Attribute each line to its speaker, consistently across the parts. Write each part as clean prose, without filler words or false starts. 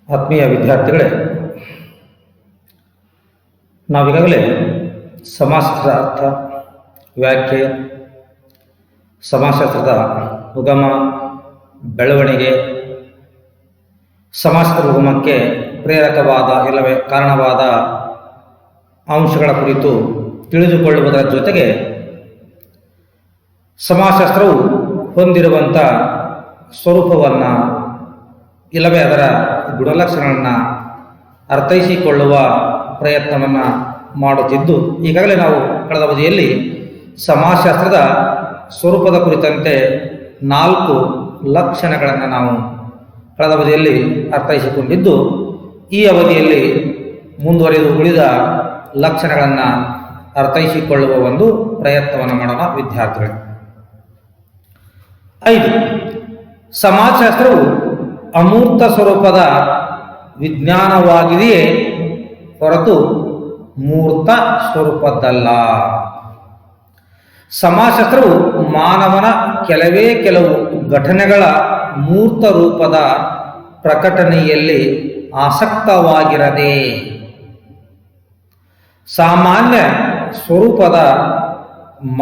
Speaker 1: ಆತ್ಮೀಯ ವಿದ್ಯಾರ್ಥಿಗಳೇ, ನಾವೀಗಾಗಲೇ ಸಮಾಸದ ಅರ್ಥ, ವ್ಯಾಖ್ಯೆ, ಸಮಾಸದ ಉಗಮ, ಬೆಳವಣಿಗೆ, ಸಮಾಸದ ಉಗಮಕ್ಕೆ ಪ್ರೇರಕವಾದ ಇಲ್ಲವೇ ಕಾರಣವಾದ ಅಂಶಗಳ ಕುರಿತು ತಿಳಿದುಕೊಳ್ಳುವುದರ ಜೊತೆಗೆ ಸಮಾಸಶಾಸ್ತ್ರವು ಹೊಂದಿರುವಂಥ ಸ್ವರೂಪವನ್ನು ಇಲ್ಲವೇ ಅದರ ಗುಣಲಕ್ಷಣಗಳನ್ನು ಅರ್ಥೈಸಿಕೊಳ್ಳುವ ಪ್ರಯತ್ನವನ್ನು ಮಾಡುತ್ತಿದ್ದು, ಈಗಾಗಲೇ ನಾವು ಕಳೆದ ಅವಧಿಯಲ್ಲಿ ಸಮಾಸಶಾಸ್ತ್ರದ ಸ್ವರೂಪದ ಕುರಿತಂತೆ 4 ಲಕ್ಷಣಗಳನ್ನು ನಾವು ಕಳೆದ ಅವಧಿಯಲ್ಲಿ ಅರ್ಥೈಸಿಕೊಂಡಿದ್ದು, ಈ ಅವಧಿಯಲ್ಲಿ ಮುಂದುವರಿದು ಉಳಿದ ಲಕ್ಷಣಗಳನ್ನು ಅರ್ಥೈಸಿಕೊಳ್ಳುವ ಒಂದು ಪ್ರಯತ್ನವನ್ನು ಮಾಡೋಣ ವಿದ್ಯಾರ್ಥಿಗಳು. 5. ಸಮಾಜಶಾಸ್ತ್ರವು ಅಮೂರ್ತ ಸ್ವರೂಪದ ವಿಜ್ಞಾನವಾಗಿದೆಯೇ ಹೊರತು ಮೂರ್ತ ಸ್ವರೂಪದ್ದಲ್ಲ. ಸಮಾಜಶಾಸ್ತ್ರವು ಮಾನವನ ಕೆಲವು ಘಟನೆಗಳ ಮೂರ್ತ ರೂಪದ ಪ್ರಕಟಣೆಯಲ್ಲಿ ಆಸಕ್ತವಾಗಿರದೆ ಸಾಮಾನ್ಯ ಸ್ವರೂಪದ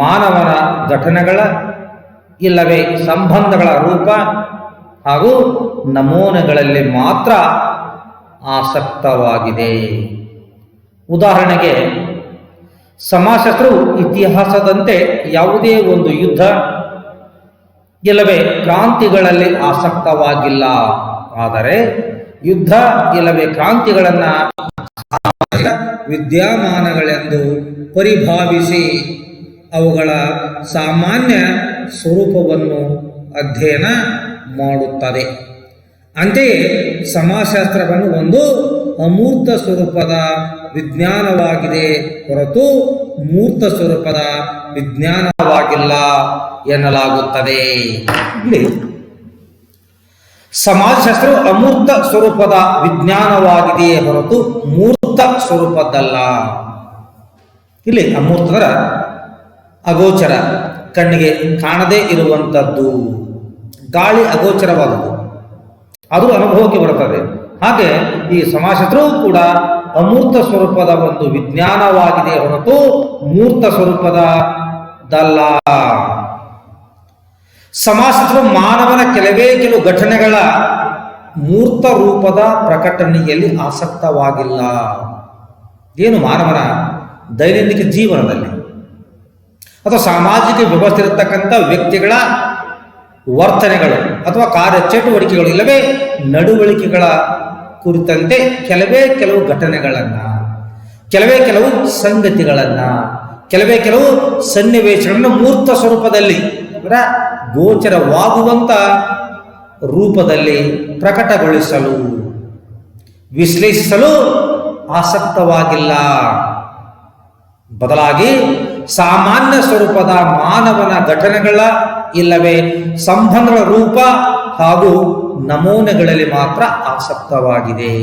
Speaker 1: ಮಾನವನ ಘಟನೆಗಳ ಇಲ್ಲವೇ ಸಂಬಂಧಗಳ ರೂಪ ಹಾಗೂ ನಮೂನೆಗಳಲ್ಲಿ ಮಾತ್ರ ಆಸಕ್ತವಾಗಿದೆ. ಉದಾಹರಣೆಗೆ, ಸಮಾಜಶಾಸ್ತ್ರವು ಇತಿಹಾಸದಂತೆ ಯಾವುದೇ ಒಂದು ಯುದ್ಧ ಇಲ್ಲವೇ ಕ್ರಾಂತಿಗಳಲ್ಲಿ ಆಸಕ್ತವಾಗಿಲ್ಲ. ಆದರೆ ಯುದ್ಧ ಇಲ್ಲವೇ ಕ್ರಾಂತಿಗಳನ್ನು ವಿದ್ಯಮಾನಗಳೆಂದು ಪರಿಭಾವಿಸಿ ಅವುಗಳ ಸಾಮಾನ್ಯ ಸ್ವರೂಪವನ್ನು ಅಧ್ಯಯನ ಮಾಡುತ್ತದೆ. ಅಂತೆಯೇ ಸಮಾಜಶಾಸ್ತ್ರವನ್ನು ಒಂದು ಅಮೂರ್ತ ಸ್ವರೂಪದ ವಿಜ್ಞಾನವಾಗಿದೆ ಹೊರತು ಮೂರ್ತ ಸ್ವರೂಪದ ವಿಜ್ಞಾನವಾಗಿಲ್ಲ ಎನ್ನಲಾಗುತ್ತದೆ. ಇಲ್ಲಿ ಸಮಾಜಶಾಸ್ತ್ರವು ಅಮೂರ್ತ ಸ್ವರೂಪದ ವಿಜ್ಞಾನವಾಗಿದೆಯೇ ಹೊರತು ಮೂರ್ತ ಸ್ವರೂಪದ್ದಲ್ಲ. ಇಲ್ಲಿ ಅಮೂರ್ತದ ಅಗೋಚರ, ಕಣ್ಣಿಗೆ ಕಾಣದೇ ಇರುವಂಥದ್ದು. ಗಾಳಿ ಅಗೋಚರವಾದುದು, ಅದು ಅನುಭವಕ್ಕೆ ಬರುತ್ತದೆ. ಹಾಗೆ ಈ ಸಮಾಜಶಾಸ್ತ್ರವೂ ಕೂಡ ಅಮೂರ್ತ ಸ್ವರೂಪದ ಒಂದು ವಿಜ್ಞಾನವಾಗಿದೆ ಹೊರತು ಮೂರ್ತ ಸ್ವರೂಪದಲ್ಲ. ಸಮಾಜಶಾಸ್ತ್ರವು ಮಾನವನ ಕೆಲವು ಘಟನೆಗಳ ಮೂರ್ತ ರೂಪದ ಪ್ರಕಟಣೆಯಲ್ಲಿ ಆಸಕ್ತವಾಗಿಲ್ಲ. ಏನು ಮಾನವನ ದೈನಂದಿನ ಜೀವನದಲ್ಲಿ ಅಥವಾ ಸಾಮಾಜಿಕ ವ್ಯವಸ್ಥೆ ಇರತಕ್ಕಂಥ ವ್ಯಕ್ತಿಗಳ ವರ್ತನೆಗಳು ಅಥವಾ ಕಾರ್ಯಚಟುವಟಿಕೆಗಳು ಇಲ್ಲವೇ ನಡವಳಿಕೆಗಳ ಕುರಿತಂತೆ ಕೆಲವು ಘಟನೆಗಳನ್ನು, ಕೆಲವು ಸಂಗತಿಗಳನ್ನು, ಕೆಲವು ಸನ್ನಿವೇಶಗಳನ್ನು ಮೂರ್ತ ಸ್ವರೂಪದಲ್ಲಿ ಗೋಚರವಾಗುವಂಥ ರೂಪದಲ್ಲಿ ಪ್ರಕಟಗೊಳಿಸಲು, ವಿಶ್ಲೇಷಿಸಲು ಆಸಕ್ತವಾಗಿಲ್ಲ. ಬದಲಾಗಿ ಸಾಮಾನ್ಯ ಸ್ವರೂಪದ ಮಾನವನ ಘಟನೆಗಳ ಇಲ್ಲವೇ ಸಂಬಂಧಗಳ ರೂಪ ಹಾಗೂ ನಮೂನೆಗಳಲ್ಲಿ ಮಾತ್ರ ಆಸಕ್ತವಾಗಿದೆ.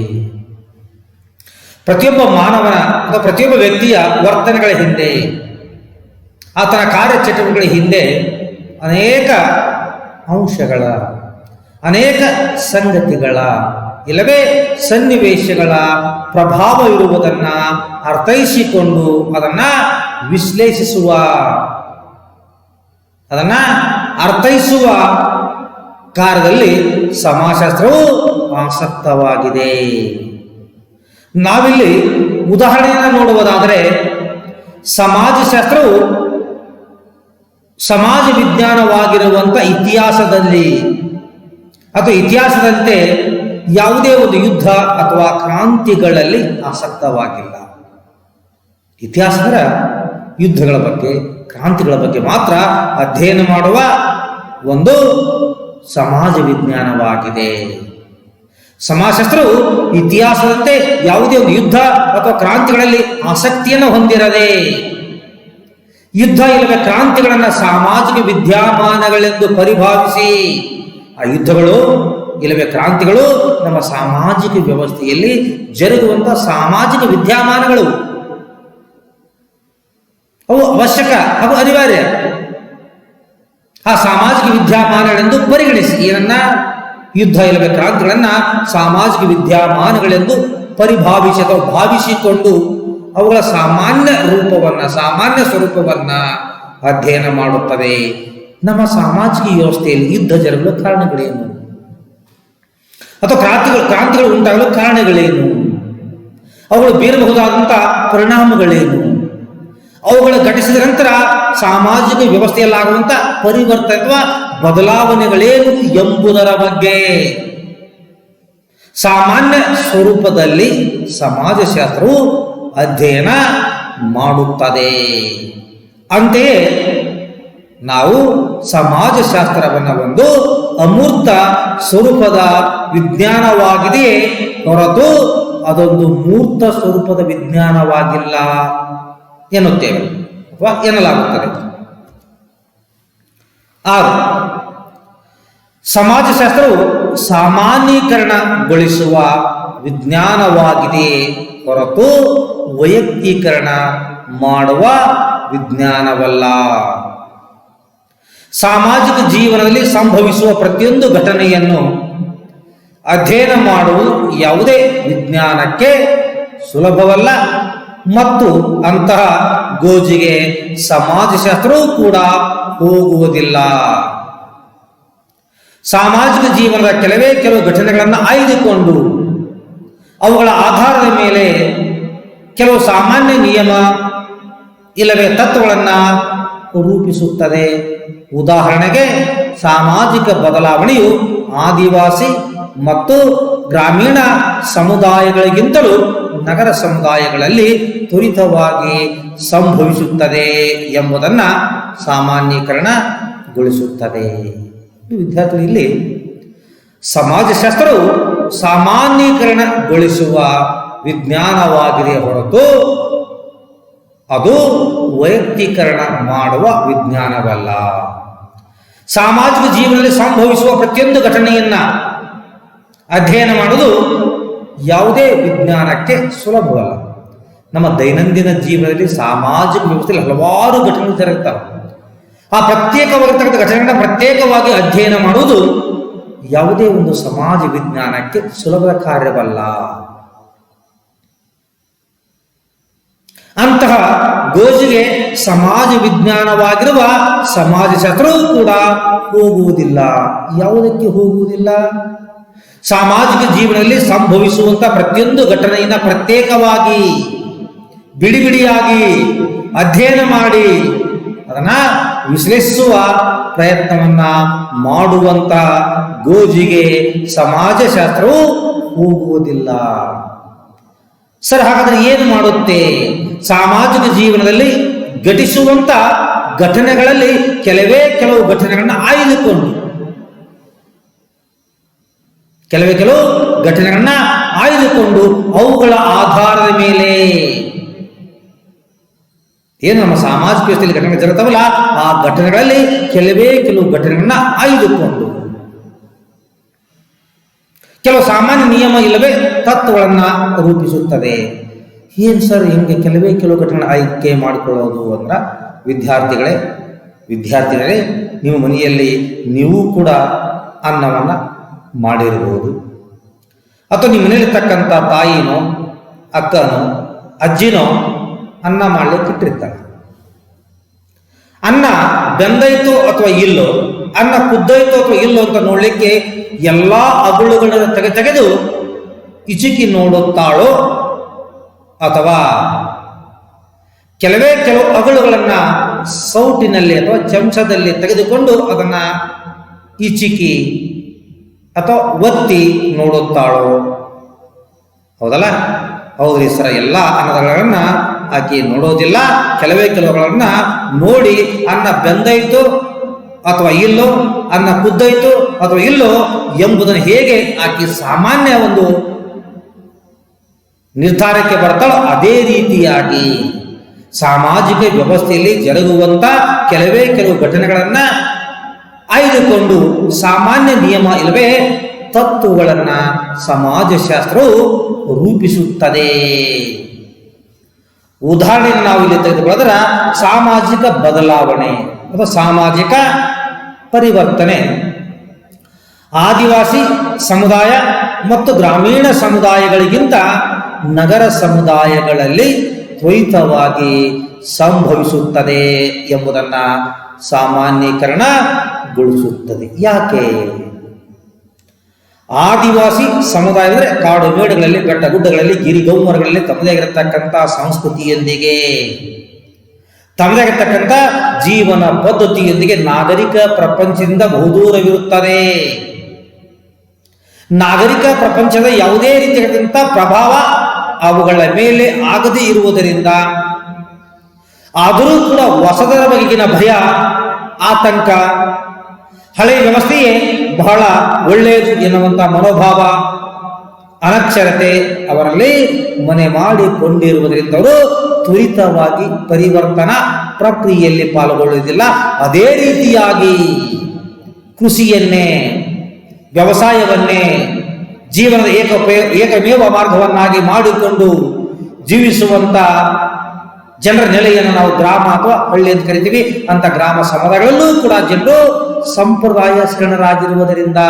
Speaker 1: ಪ್ರತಿಯೊಬ್ಬ ಮಾನವನ ಅಥವಾ ಪ್ರತಿಯೊಬ್ಬ ವ್ಯಕ್ತಿಯ ವರ್ತನೆಗಳ ಹಿಂದೆ, ಆತನ ಕಾರ್ಯಚಟುವಟಿಕೆಗಳ ಹಿಂದೆ ಅನೇಕ ಅಂಶಗಳ, ಅನೇಕ ಸಂಗತಿಗಳ ಇಲ್ಲವೇ ಸನ್ನಿವೇಶಗಳ ಪ್ರಭಾವ ಇರುವುದನ್ನು ಅರ್ಥೈಸಿಕೊಂಡು ಅದನ್ನು ವಿಶ್ಲೇಷಿಸುವ, ಅದನ್ನು ಅರ್ಥೈಸುವ ಕಾರ್ಯದಲ್ಲಿ ಸಮಾಜಶಾಸ್ತ್ರವು ಆಸಕ್ತವಾಗಿದೆ. ನಾವಿಲ್ಲಿ ಉದಾಹರಣೆಯನ್ನು ನೋಡುವುದಾದರೆ, ಸಮಾಜಶಾಸ್ತ್ರವು ಸಮಾಜ ವಿಜ್ಞಾನವಾಗಿರುವಂಥ ಇತಿಹಾಸದಲ್ಲಿ ಅಥವಾ ಇತಿಹಾಸದಂತೆ ಯಾವುದೇ ಒಂದು ಯುದ್ಧ ಅಥವಾ ಕ್ರಾಂತಿಗಳಲ್ಲಿ ಆಸಕ್ತವಾಗಿಲ್ಲ. ಇತಿಹಾಸದ ಯುದ್ಧಗಳ ಬಗ್ಗೆ, ಕ್ರಾಂತಿಗಳ ಬಗ್ಗೆ ಮಾತ್ರ ಅಧ್ಯಯನ ಮಾಡುವ ಒಂದು ಸಮಾಜ ವಿಜ್ಞಾನವಾಗಿದೆ. ಸಮಾಜಶಾಸ್ತ್ರವು ಇತಿಹಾಸದಂತೆ ಯಾವುದೇ ಒಂದು ಯುದ್ಧ ಅಥವಾ ಕ್ರಾಂತಿಗಳಲ್ಲಿ ಆಸಕ್ತಿಯನ್ನು ಹೊಂದಿರದೆ ಯುದ್ಧ ಇಲ್ಲವೇ ಕ್ರಾಂತಿಗಳನ್ನು ಸಾಮಾಜಿಕ ವಿದ್ಯಮಾನಗಳೆಂದು ಪರಿಭಾವಿಸಿ ಆ ಯುದ್ಧಗಳು ಇಲ್ಲವೇ ಕ್ರಾಂತಿಗಳು ನಮ್ಮ ಸಾಮಾಜಿಕ ವ್ಯವಸ್ಥೆಯಲ್ಲಿ ಜರುಗುವಂಥ ಸಾಮಾಜಿಕ ವಿದ್ಯಮಾನಗಳು, ಅವು ಅವಶ್ಯಕ ಹಾಗೂ ಅನಿವಾರ್ಯ. ಆ ಸಾಮಾಜಿಕ ವಿದ್ಯಮಾನಗಳೆಂದು ಪರಿಗಣಿಸಿ ಏನನ್ನ ಯುದ್ಧ ಇಲ್ಲವೇ ಕ್ರಾಂತಿಗಳನ್ನ ಸಾಮಾಜಿಕ ವಿದ್ಯಮಾನಗಳೆಂದು ಪರಿಭಾವಿಸಿ ಅಥವಾ ಭಾವಿಸಿಕೊಂಡು ಅವುಗಳ ಸಾಮಾನ್ಯ ರೂಪವನ್ನ, ಸಾಮಾನ್ಯ ಸ್ವರೂಪವನ್ನ ಅಧ್ಯಯನ ಮಾಡುತ್ತದೆ. ನಮ್ಮ ಸಾಮಾಜಿಕ ವ್ಯವಸ್ಥೆಯಲ್ಲಿ ಯುದ್ಧ ಜರುಗಲು ಕಾರಣಗಳೇನು ಅಥವಾ ಕ್ರಾಂತಿಗಳು ಉಂಟಾಗಲು ಕಾರಣಗಳೇನು, ಅವುಗಳು ಬೀರಬಹುದಾದಂತಹ ಪರಿಣಾಮಗಳೇನು, ಅವುಗಳು ಘಟಿಸಿದ ನಂತರ ಸಾಮಾಜಿಕ ವ್ಯವಸ್ಥೆಯಲ್ಲಾಗುವಂತ ಪರಿವರ್ತನೆ ಅಥವಾ ಬದಲಾವಣೆಗಳೇನು ಎಂಬುದರ ಬಗ್ಗೆ ಸಾಮಾನ್ಯ ಸ್ವರೂಪದಲ್ಲಿ ಸಮಾಜಶಾಸ್ತ್ರವು ಅಧ್ಯಯನ ಮಾಡುತ್ತದೆ. ಅಂತೆಯೇ ನಾವು ಸಮಾಜಶಾಸ್ತ್ರವನ್ನು ಒಂದು ಅಮೂರ್ತ ಸ್ವರೂಪದ ವಿಜ್ಞಾನವಾಗಿದೆಯೇ ಹೊರತು ಅದೊಂದು ಮೂರ್ತ ಸ್ವರೂಪದ ವಿಜ್ಞಾನವಾಗಿಲ್ಲ ಎನ್ನುತ್ತೇವೆ ಅಥವಾ ಎನ್ನಲಾಗುತ್ತದೆ. 6. ಸಮಾಜಶಾಸ್ತ್ರವು ಸಾಮಾನ್ಯೀಕರಣಗೊಳಿಸುವ ವಿಜ್ಞಾನವಾಗಿದೆಯೇ ಹೊರತು ವೈಯಕ್ತೀಕರಣ ಮಾಡುವ ವಿಜ್ಞಾನವಲ್ಲ. ಸಾಮಾಜಿಕ ಜೀವನದಲ್ಲಿ ಸಂಭವಿಸುವ ಪ್ರತಿಯೊಂದು ಘಟನೆಯನ್ನು ಅಧ್ಯಯನ ಮಾಡುವುದು ಯಾವುದೇ ವಿಜ್ಞಾನಕ್ಕೆ ಸುಲಭವಲ್ಲ ಮತ್ತು ಅಂತಹ ಗೋಜಿಗೆ ಸಮಾಜಶಾಸ್ತ್ರವೂ ಕೂಡ ಹೋಗುವುದಿಲ್ಲ. ಸಾಮಾಜಿಕ ಜೀವನದ ಕೆಲವು ಘಟನೆಗಳನ್ನು ಆಯ್ದುಕೊಂಡು ಅವುಗಳ ಆಧಾರದ ಮೇಲೆ ಕೆಲವು ಸಾಮಾನ್ಯ ನಿಯಮ ಇಲ್ಲವೇ ತತ್ವಗಳನ್ನು ರೂಪಿಸುತ್ತದೆ. ಉದಾಹರಣೆಗೆ, ಸಾಮಾಜಿಕ ಬದಲಾವಣೆಯು ಆದಿವಾಸಿ ಮತ್ತು ಗ್ರಾಮೀಣ ಸಮುದಾಯಗಳಿಗಿಂತಲೂ ನಗರ ಸಮುದಾಯಗಳಲ್ಲಿ ತ್ವರಿತವಾಗಿ ಸಂಭವಿಸುತ್ತದೆ ಎಂಬುದನ್ನು ಸಾಮಾನ್ಯೀಕರಣಗೊಳಿಸುತ್ತದೆ. ವಿದ್ಯಾರ್ಥಿಗಳು, ಇಲ್ಲಿ ಸಮಾಜಶಾಸ್ತ್ರವು ಸಾಮಾನ್ಯೀಕರಣಗೊಳಿಸುವ ವಿಜ್ಞಾನವಾಗಿದೆ ಹೊರತು ಅದು ವೈಯಕ್ತೀಕರಣ ಮಾಡುವ ವಿಜ್ಞಾನವಲ್ಲ. ಸಾಮಾಜಿಕ ಜೀವನದಲ್ಲಿ ಸಂಭವಿಸುವ ಪ್ರತಿಯೊಂದು ಘಟನೆಯನ್ನ ಅಧ್ಯಯನ ಮಾಡುವುದು ಯಾವುದೇ ವಿಜ್ಞಾನಕ್ಕೆ ಸುಲಭವಲ್ಲ. ನಮ್ಮ ದೈನಂದಿನ ಜೀವನದಲ್ಲಿ ಸಾಮಾಜಿಕ ವ್ಯವಸ್ಥೆಯಲ್ಲಿ ಹಲವಾರು ಘಟನೆಗಳು ಜರುಗುತ್ತವೆ. ಆ ಪ್ರತ್ಯೇಕವಾಗಿರ್ತಕ್ಕಂಥ ಘಟನೆಗಳನ್ನ ಪ್ರತ್ಯೇಕವಾಗಿ ಅಧ್ಯಯನ ಮಾಡುವುದು ಯಾವುದೇ ಒಂದು ಸಮಾಜ ವಿಜ್ಞಾನಕ್ಕೆ ಸುಲಭದ ಕಾರ್ಯವಲ್ಲ. ಅಂತಹ ಗೋಜಿಗೆ ಸಮಾಜ ವಿಜ್ಞಾನವಾಗಿರುವ ಸಮಾಜಶಾಸ್ತ್ರವೂ ಕೂಡ ಹೋಗುವುದಿಲ್ಲ. ಯಾವುದಕ್ಕೆ ಹೋಗುವುದಿಲ್ಲ? ಸಾಮಾಜಿಕ ಜೀವನದಲ್ಲಿ ಸಂಭವಿಸುವಂತಹ ಪ್ರತಿಯೊಂದು ಘಟನೆಯಿಂದ ಪ್ರತ್ಯೇಕವಾಗಿ ಬಿಡಿಯಾಗಿ ಅಧ್ಯಯನ ಮಾಡಿ ಅದನ್ನ ವಿಶ್ಲೇಷಿಸುವ ಪ್ರಯತ್ನವನ್ನ ಮಾಡುವಂತಹ ಗೋಜಿಗೆ ಸಮಾಜಶಾಸ್ತ್ರವೂ ಹೋಗುವುದಿಲ್ಲ. ಸರ್, ಹಾಗಾದ್ರೆ ಏನು ಮಾಡುತ್ತೆ? ಸಾಮಾಜಿಕ ಜೀವನದಲ್ಲಿ ಘಟಿಸುವಂತ ಘಟನೆಗಳಲ್ಲಿ ಕೆಲವು ಘಟನೆಗಳನ್ನ ಆಯ್ದುಕೊಂಡು ಅವುಗಳ ಆಧಾರದ ಮೇಲೆ ಏನು ನಮ್ಮ ಸಾಮಾಜಿಕ ವ್ಯವಸ್ಥೆಯಲ್ಲಿ ಘಟನೆಗಳು ಜరుగుತ್ತವಲ್ಲ, ಆ ಘಟನೆಗಳಲ್ಲಿ ಕೆಲವು ಘಟನೆಗಳನ್ನ ಆಯ್ದುಕೊಂಡು ಕೆಲವು ಸಾಮಾನ್ಯ ನಿಯಮ ಇಲ್ಲವೇ ತತ್ವಗಳನ್ನ ರೂಪಿಸುತ್ತದೆ. ಏನ್ ಸರ್ ಹಿಂಗೆ ಕೆಲವು ಘಟನೆ ಆಯ್ಕೆ ಮಾಡಿಕೊಳ್ಳೋದು ಅಂದ್ರ, ವಿದ್ಯಾರ್ಥಿಗಳೇ ನಿಮ್ಮ ಮನೆಯಲ್ಲಿ ನೀವು ಕೂಡ ಅನ್ನವನ್ನ ಮಾಡಿರಬಹುದು, ಅಥವಾ ನಿಮ್ಮ ಮನೆಯಲ್ಲಿರ್ತಕ್ಕಂಥ ತಾಯಿನೋ ಅಕ್ಕನೋ ಅಜ್ಜಿನೋ ಅನ್ನ ಮಾಡ್ಲಿಕ್ಕೆ ಇಟ್ಟಿರ್ತಾರೆ. ಅನ್ನ ಬೆಂದೈತೋ ಅಥವಾ ಇಲ್ಲೋ, ಅನ್ನ ಕುದ್ದೈತೋ ಅಥವಾ ಇಲ್ಲೋ ಅಂತ ನೋಡ್ಲಿಕ್ಕೆ ಎಲ್ಲಾ ಅಗುಳುಗಳನ್ನು ತೆಗೆದು ಇಚುಕಿ ನೋಡುತ್ತಾಳೋ, ಅಥವಾ ಕೆಲವು ಅಗುಳುಗಳನ್ನ ಸೌಟಿನಲ್ಲಿ ಅಥವಾ ಚಮಚದಲ್ಲಿ ತೆಗೆದುಕೊಂಡು ಅದನ್ನ ಇಚಿಕಿ ಅಥವಾ ಒತ್ತಿ ನೋಡುತ್ತಾಳೋ? ಹೌದಲ್ಲ? ಹೌದ್ರಿ ಸರ, ಎಲ್ಲ ಅನ್ನಗಳನ್ನ ಆಕೆ ನೋಡೋದಿಲ್ಲ. ಕೆಲವುಗಳನ್ನ ನೋಡಿ ಅನ್ನ ಬೆಂದೈತು ಅಥವಾ ಇಲ್ಲೋ, ಅನ್ನ ಕುದ್ದೈತು ಅಥವಾ ಇಲ್ಲೋ ಎಂಬುದನ್ನು ಹೇಗೆ ಆಕೆ ಸಾಮಾನ್ಯ ಒಂದು ನಿರ್ಧಾರಕ್ಕೆ ಬರ್ತಾಳೋ ಅದೇ ರೀತಿಯಾಗಿ ಸಾಮಾಜಿಕ ವ್ಯವಸ್ಥೆಯಲ್ಲಿ ಜರುಗುವಂತ ಕೆಲವು ಘಟನೆಗಳನ್ನ ಆಯ್ದುಕೊಂಡು ಸಾಮಾನ್ಯ ನಿಯಮ ಇಲ್ಲವೇ ತತ್ವಗಳನ್ನ ಸಮಾಜಶಾಸ್ತ್ರವು ರೂಪಿಸುತ್ತದೆ. ಉದಾಹರಣೆಯನ್ನು ನಾವು ಇಲ್ಲಿ ತೆಗೆದುಕೊಳ್ಳೋದ್ರ ಸಾಮಾಜಿಕ ಬದಲಾವಣೆ ಅಥವಾ ಸಾಮಾಜಿಕ ಪರಿವರ್ತನೆ. ಆದಿವಾಸಿ ಸಮುದಾಯ ಮತ್ತು ಗ್ರಾಮೀಣ ಸಮುದಾಯಗಳಿಗಿಂತ ನಗರ ಸಮುದಾಯಗಳಲ್ಲಿ ತ್ವರಿತವಾಗಿ ಸಂಭವಿಸುತ್ತದೆ ಎಂಬುದನ್ನು ಸಾಮಾನ್ಯೀಕರಣಗೊಳಿಸುತ್ತದೆ. ಯಾಕೆ? ಆದಿವಾಸಿ ಸಮುದಾಯ ಅಂದರೆ ಕಾಡು ಮೇಡುಗಳಲ್ಲಿ, ಬೆಟ್ಟ ಗುಡ್ಡಗಳಲ್ಲಿ, ಗಿರಿಗೌಮರಗಳಲ್ಲಿ ತಮ್ಮದೇ ಆಗಿರತಕ್ಕಂಥ ಸಂಸ್ಕೃತಿಯೊಂದಿಗೆ, ತಮ್ಮದೇ ಆಗಿರತಕ್ಕಂಥ ಜೀವನ ಪದ್ಧತಿಯೊಂದಿಗೆ ನಾಗರಿಕ ಪ್ರಪಂಚದಿಂದ ಬಹುದೂರವಿರುತ್ತದೆ. ನಾಗರಿಕ ಪ್ರಪಂಚದ ಯಾವುದೇ ರೀತಿಯಾದಂಥ ಪ್ರಭಾವ ಅವುಗಳ ಮೇಲೆ ಆಗದೇ ಇರುವುದರಿಂದ, ಆದರೂ ಕೂಡ ಹೊಸದರ ಬಗೆಗಿನ ಭಯ, ಆತಂಕ, ಹಳೆಯ ವ್ಯವಸ್ಥೆಯೇ ಬಹಳ ಒಳ್ಳೆಯದು ಎನ್ನುವಂಥ ಮನೋಭಾವ, ಅನಕ್ಷರತೆ ಅವರಲ್ಲಿ ಮನೆ ಮಾಡಿಕೊಂಡಿರುವುದರಿಂದ ಅವರು ತ್ವರಿತವಾಗಿ ಪರಿವರ್ತನಾ ಪ್ರಕ್ರಿಯೆಯಲ್ಲಿ ಪಾಲ್ಗೊಳ್ಳುವುದಿಲ್ಲ. ಅದೇ ರೀತಿಯಾಗಿ ಕೃಷಿಯನ್ನೇ, ವ್ಯವಸಾಯವನ್ನೇ ಜೀವನದ ಏಕಮೇವ ಮಾರ್ಗವನ್ನಾಗಿ ಮಾಡಿಕೊಂಡು ಜೀವಿಸುವಂತ ಜನರ ನೆಲೆಯನ್ನು ನಾವು ಗ್ರಾಮ ಅಥವಾ ಹಳ್ಳಿ ಅಂತ ಕರಿತೀವಿ. ಅಂತ ಗ್ರಾಮ ಸಮುದಾಯಗಳಲ್ಲೂ ಕೂಡ ಜನರು ಸಂಪ್ರದಾಯ ಶರಣರಾಗಿರುವುದರಿಂದ,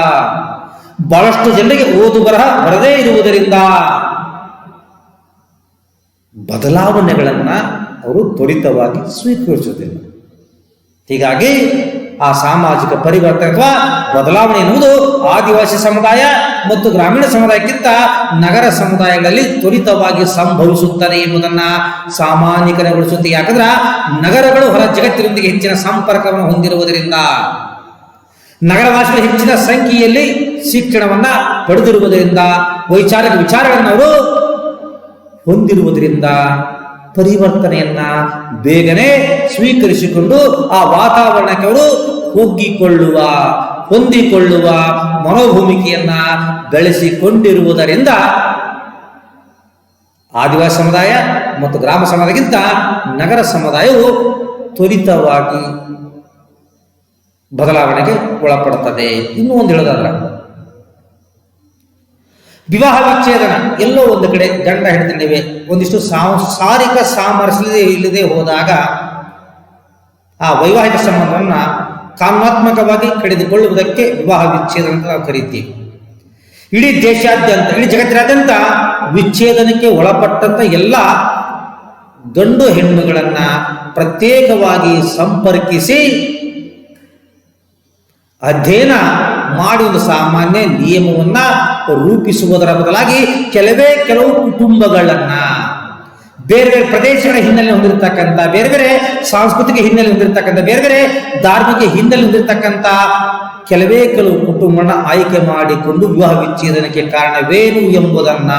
Speaker 1: ಬಹಳಷ್ಟು ಜನರಿಗೆ ಓದು ಬರಹ ಬರದೇ ಇರುವುದರಿಂದ ಬದಲಾವಣೆಗಳನ್ನ ಅವರು ತ್ವರಿತವಾಗಿ ಸ್ವೀಕರಿಸುವುದಿಲ್ಲ. ಹೀಗಾಗಿ ಆ ಸಾಮಾಜಿಕ ಪರಿವರ್ತನೆ ಅಥವಾ ಬದಲಾವಣೆ ಎನ್ನುವುದು ಆದಿವಾಸಿ ಸಮುದಾಯ ಮತ್ತು ಗ್ರಾಮೀಣ ಸಮುದಾಯಕ್ಕಿಂತ ನಗರ ಸಮುದಾಯಗಳಲ್ಲಿ ತ್ವರಿತವಾಗಿ ಸಂಭವಿಸುತ್ತದೆ ಎಂಬುದನ್ನು ಸಾಮಾನ್ಯೀಕರಣಗೊಳಿಸುತ್ತೆ. ಯಾಕಂದ್ರೆ ನಗರಗಳು ಹೊರ ಜಗತ್ತಿನೊಂದಿಗೆ ಹೆಚ್ಚಿನ ಸಂಪರ್ಕವನ್ನು ಹೊಂದಿರುವುದರಿಂದ, ನಗರವಾಸಿಗಳು ಹೆಚ್ಚಿನ ಸಂಖ್ಯೆಯಲ್ಲಿ ಶಿಕ್ಷಣವನ್ನ ಪಡೆದಿರುವುದರಿಂದ, ವೈಚಾರಿಕ ವಿಚಾರಗಳನ್ನು ಅವರು ಹೊಂದಿರುವುದರಿಂದ ಪರಿವರ್ತನೆಯನ್ನ ಬೇಗನೆ ಸ್ವೀಕರಿಸಿಕೊಂಡು ಆ ವಾತಾವರಣಕ್ಕೆ ಅವರು ಹೊಂದಿಕೊಳ್ಳುವ ಮನೋಭೂಮಿಕೆಯನ್ನ ಬೆಳೆಸಿಕೊಂಡಿರುವುದರಿಂದ ಆದಿವಾಸಿ ಸಮುದಾಯ ಮತ್ತು ಗ್ರಾಮ ಸಮುದಾಯಕ್ಕಿಂತ ನಗರ ಸಮುದಾಯವು ತ್ವರಿತವಾಗಿ ಬದಲಾವಣೆಗೆ ಒಳಪಡುತ್ತದೆ. ಇನ್ನೂ ಒಂದು ಹೇಳೋದಾದ್ರೆ, ವಿವಾಹ ವಿಚ್ಛೇದನ ಎಲ್ಲೋ ಒಂದು ಕಡೆ ಗಂಡ ಹೆಂಡತಿವೆ ಒಂದಿಷ್ಟು ಸಾಂಸಾರಿಕ ಸಾಮರಸ್ಯ ಇಲ್ಲದೆ ಹೋದಾಗ ಆ ವೈವಾಹಿಕ ಸಂಬಂಧವನ್ನ ಕಾನೂನಾತ್ಮಕವಾಗಿ ಕಡಿದುಕೊಳ್ಳುವುದಕ್ಕೆ ವಿವಾಹ ವಿಚ್ಛೇದನ ಅಂತ ನಾವು ಕರೀತೀವಿ. ಇಡೀ ದೇಶಾದ್ಯಂತ, ಇಡೀ ಜಗತ್ತಿನಾದ್ಯಂತ ವಿಚ್ಛೇದನಕ್ಕೆ ಒಳಪಟ್ಟಂತ ಎಲ್ಲ ಗಂಡು ಹೆಣ್ಣುಗಳನ್ನ ಪ್ರತ್ಯೇಕವಾಗಿ ಸಂಪರ್ಕಿಸಿ ಅಧ್ಯಯನ ಮಾಡಿ ಒಂದು ಸಾಮಾನ್ಯ ನಿಯಮವನ್ನ ರೂಪಿಸುವುದರ ಬದಲಾಗಿ ಕೆಲವು ಕುಟುಂಬಗಳನ್ನ ಬೇರೆ ಬೇರೆ ಪ್ರದೇಶಗಳ ಹಿನ್ನೆಲೆ ಹೊಂದಿರತಕ್ಕಂಥ, ಬೇರೆ ಬೇರೆ ಸಾಂಸ್ಕೃತಿಕ ಹಿನ್ನೆಲೆ ಹೊಂದಿರತಕ್ಕಂಥ, ಬೇರೆ ಬೇರೆ ಧಾರ್ಮಿಕ ಹಿನ್ನೆಲೆ ಹೊಂದಿರತಕ್ಕಂಥ ಕೆಲವು ಕುಟುಂಬಗಳನ್ನ ಆಯ್ಕೆ ಮಾಡಿಕೊಂಡು ವಿವಾಹ ವಿಚ್ಛೇದನಕ್ಕೆ ಕಾರಣವೇನು ಎಂಬುದನ್ನ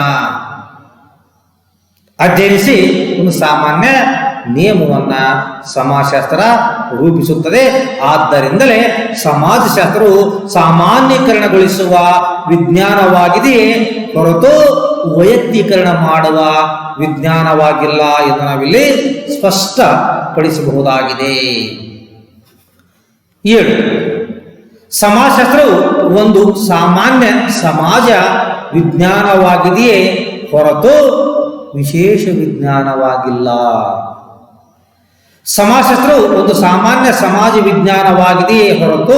Speaker 1: ಅಧ್ಯಯನಿಸಿ ಒಂದು ಸಾಮಾನ್ಯ ನಿಯಮವನ್ನ ಸಮಾಜಶಾಸ್ತ್ರ ರೂಪಿಸುತ್ತದೆ. ಆದ್ದರಿಂದಲೇ ಸಮಾಜಶಾಸ್ತ್ರವು ಸಾಮಾನ್ಯೀಕರಣಗೊಳಿಸುವ ವಿಜ್ಞಾನವಾಗಿದೆಯೇ ಹೊರತು ವೈಯಕ್ತೀಕರಣ ಮಾಡುವ ವಿಜ್ಞಾನವಾಗಿಲ್ಲ ಎಂದು ನಾವಿಲ್ಲಿ ಸ್ಪಷ್ಟಪಡಿಸಬಹುದಾಗಿದೆ. 7. ಸಮಾಜಶಾಸ್ತ್ರವು ಒಂದು ಸಾಮಾನ್ಯ ಸಮಾಜ ವಿಜ್ಞಾನವಾಗಿದೆಯೇ ಹೊರತು ವಿಶೇಷ ವಿಜ್ಞಾನವಾಗಿಲ್ಲ. ಸಮಾಜಶಾಸ್ತ್ರವು ಒಂದು ಸಾಮಾನ್ಯ ಸಮಾಜ ವಿಜ್ಞಾನವಾಗಿದೆಯೇ ಹೊರತು